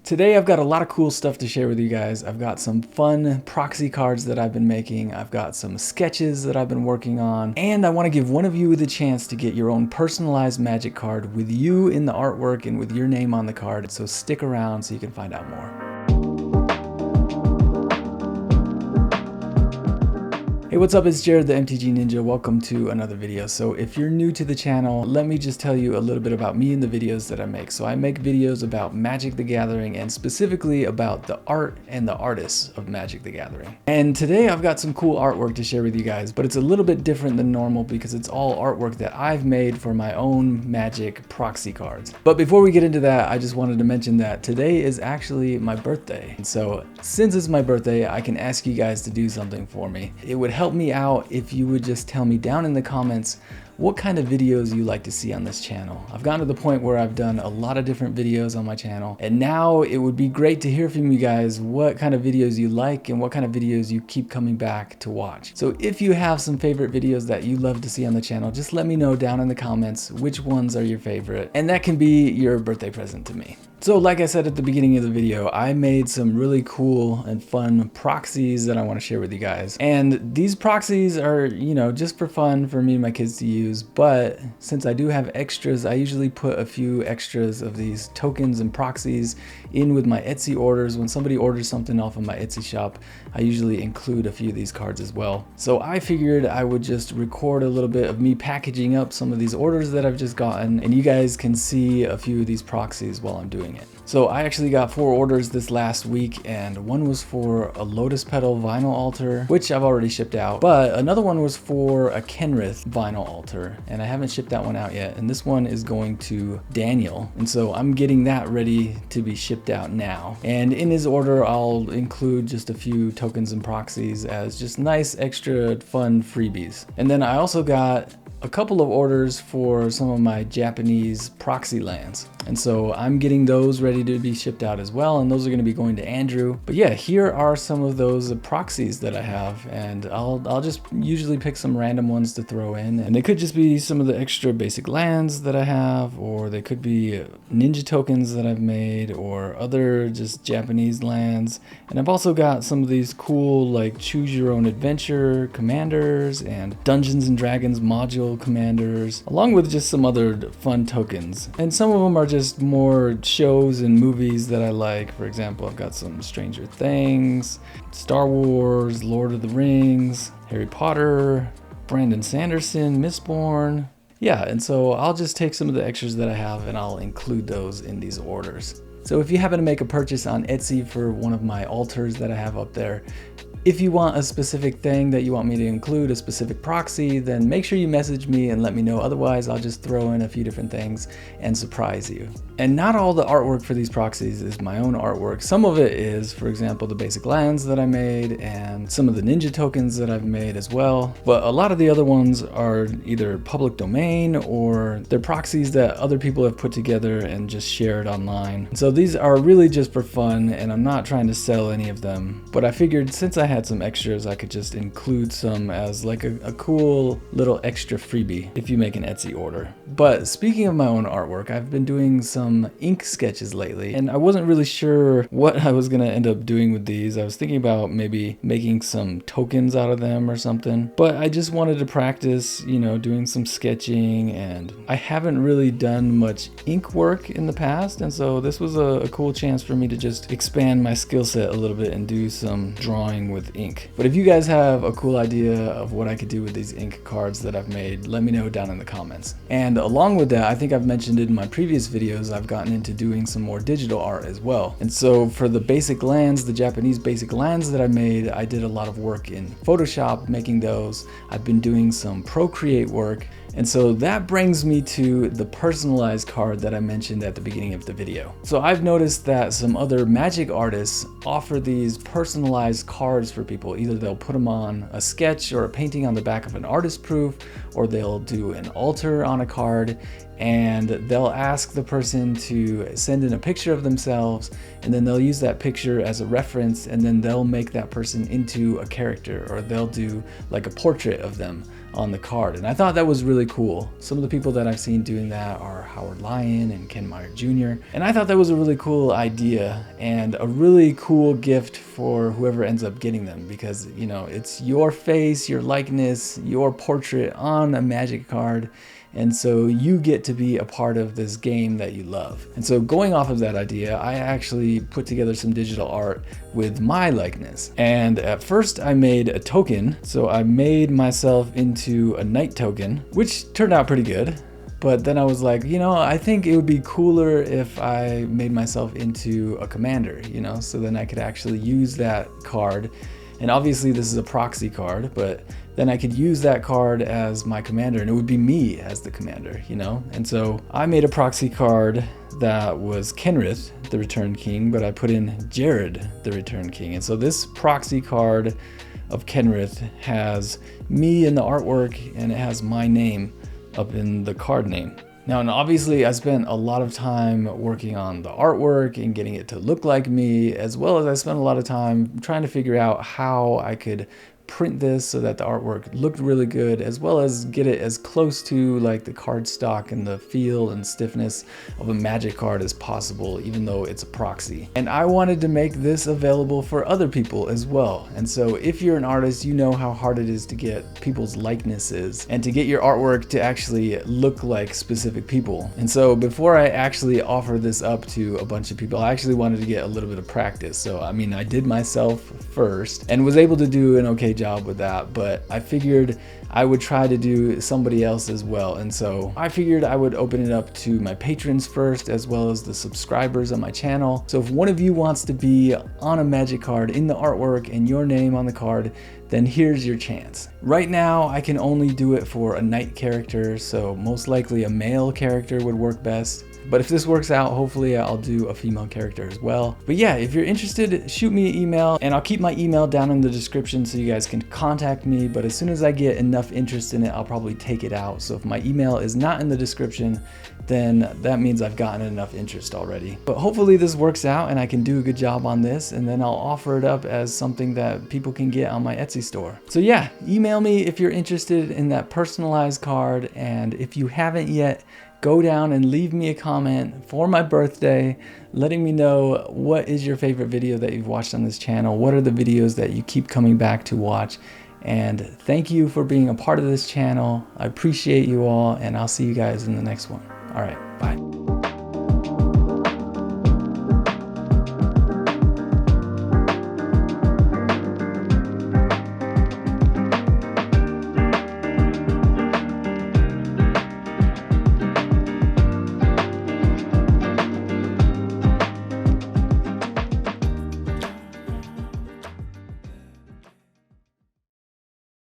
Today I've got a lot of cool stuff to share with you guys. I've got some fun proxy cards that I've been making. I've got some sketches that I've been working on. And I want to give one of you the chance to get your own personalized magic card with you in the artwork and with your name on the card. So stick around so you can find out more. Hey, what's up? It's Jared, the MTG Ninja. Welcome to another video. So if you're new to the channel, let me just tell you a little bit about me and the videos that I make. So I make videos about Magic the Gathering and specifically about the art and the artists of Magic the Gathering. And today I've got some cool artwork to share with you guys, but it's a little bit different than normal because it's all artwork that I've made for my own Magic proxy cards. But before we get into that, I just wanted to mention that today is actually my birthday. And so since it's my birthday, I can ask you guys to do something for me. It would help me out if you would just tell me down in the comments what kind of videos you like to see on this channel. I've gotten to the point where I've done a lot of different videos on my channel, and now it would be great to hear from you guys what kind of videos you like and what kind of videos you keep coming back to watch. So if you have some favorite videos that you love to see on the channel, just let me know down in the comments which ones are your favorite, and that can be your birthday present to me. So like I said at the beginning of the video, I made some really cool and fun proxies that I want to share with you guys. And these proxies are, you know, just for fun for me and my kids to use. But since I do have extras, I usually put a few extras of these tokens and proxies in with my Etsy orders. When somebody orders something off of my Etsy shop, I usually include a few of these cards as well. So I figured I would just record a little bit of me packaging up some of these orders that I've just gotten, and you guys can see a few of these proxies while I'm doing it. So I actually got 4 orders this last week, and one was for a lotus petal vinyl altar, which I've already shipped out, but another one was for a Kenrith vinyl altar, and I haven't shipped that one out yet, and this one is going to Daniel, and so I'm getting that ready to be shipped out now. And in his order, I'll include just a few tokens and proxies as just nice extra fun freebies. And then I also got a couple of orders for some of my Japanese proxy lands. And so I'm getting those ready to be shipped out as well, and those are going to be going to Andrew. But yeah, here are some of those proxies that I have, and I'll just usually pick some random ones to throw in, and they could just be some of the extra basic lands that I have, or they could be ninja tokens that I've made, or other just Japanese lands. And I've also got some of these cool like choose your own adventure commanders and Dungeons and Dragons module commanders, along with just some other fun tokens. And some of them are just more shows and movies that I like. For example, I've got some Stranger Things, Star Wars, Lord of the Rings, Harry Potter, Brandon Sanderson, Mistborn. Yeah, and so I'll just take some of the extras that I have and I'll include those in these orders. So if you happen to make a purchase on Etsy for one of my altars that I have up there, if you want a specific thing that you want me to include, a specific proxy, then make sure you message me and let me know. Otherwise, I'll just throw in a few different things and surprise you. And not all the artwork for these proxies is my own artwork. Some of it is, for example, the basic lands that I made and some of the ninja tokens that I've made as well. But a lot of the other ones are either public domain or they're proxies that other people have put together and just shared online. So these are really just for fun, and I'm not trying to sell any of them. But I figured since I had some extras, I could just include some as like a cool little extra freebie if you make an Etsy order. But speaking of my own artwork, I've been doing some ink sketches lately, and I wasn't really sure what I was gonna end up doing with these. I was thinking about maybe making some tokens out of them or something, but I just wanted to practice, you know, doing some sketching, and I haven't really done much ink work in the past, and so this was a cool chance for me to just expand my skill set a little bit and do some drawing with ink. But if you guys have a cool idea of what I could do with these ink cards that I've made, let me know down in the comments. And along with that, I think I've mentioned it in my previous videos, I've gotten into doing some more digital art as well. And so for the basic lands, the Japanese basic lands that I made, I did a lot of work in Photoshop making those. I've been doing some Procreate work. And so that brings me to the personalized card that I mentioned at the beginning of the video. So I've noticed that some other Magic artists offer these personalized cards for people. Either they'll put them on a sketch or a painting on the back of an artist proof, or they'll do an altar on a card. and they'll ask the person to send in a picture of themselves, and then they'll use that picture as a reference, and then they'll make that person into a character, or they'll do like a portrait of them on the card. And I thought that was really cool. Some of the people that I've seen doing that are Howard Lyon and Ken Meyer Jr. And I thought that was a really cool idea and a really cool gift for whoever ends up getting them, because you know, it's your face, your likeness, your portrait on a Magic card. And so you get to be a part of this game that you love. And so going off of that idea, I actually put together some digital art with my likeness. And at first I made a token. So I made myself into a knight token, which turned out pretty good. But then I was like, you know, I think it would be cooler if I made myself into a commander, you know, so then I could actually use that card. And obviously this is a proxy card, but then I could use that card as my commander, and it would be me as the commander, you know? And so I made a proxy card that was Kenrith, the Return King, but I put in Jared, the Return King. And so this proxy card of Kenrith has me in the artwork, and it has my name up in the card name. Now, and obviously I spent a lot of time working on the artwork and getting it to look like me, as well as I spent a lot of time trying to figure out how I could print this so that the artwork looked really good, as well as get it as close to like the card stock and the feel and stiffness of a Magic card as possible, even though it's a proxy. And I wanted to make this available for other people as well. And so if you're an artist, you know how hard it is to get people's likenesses and to get your artwork to actually look like specific people. And so before I actually offer this up to a bunch of people, I actually wanted to get a little bit of practice. So I mean, I did myself first and was able to do an okay job with that, but I figured I would try to do somebody else as well. And so I figured I would open it up to my patrons first, as well as the subscribers on my channel. So if one of you wants to be on a Magic card in the artwork and your name on the card, then here's your chance. Right now I can only do it for a knight character, so most likely a male character would work best. But if this works out, hopefully I'll do a female character as well. But yeah, if you're interested, shoot me an email, and I'll keep my email down in the description so you guys can contact me. But as soon as I get enough interest in it, I'll probably take it out. So if my email is not in the description, then that means I've gotten enough interest already. But hopefully this works out and I can do a good job on this, and then I'll offer it up as something that people can get on my Etsy store. So yeah, email me if you're interested in that personalized card, and if you haven't yet, go down and leave me a comment for my birthday, letting me know what is your favorite video that you've watched on this channel. What are the videos that you keep coming back to watch? And thank you for being a part of this channel. I appreciate you all, and I'll see you guys in the next one. All right, bye.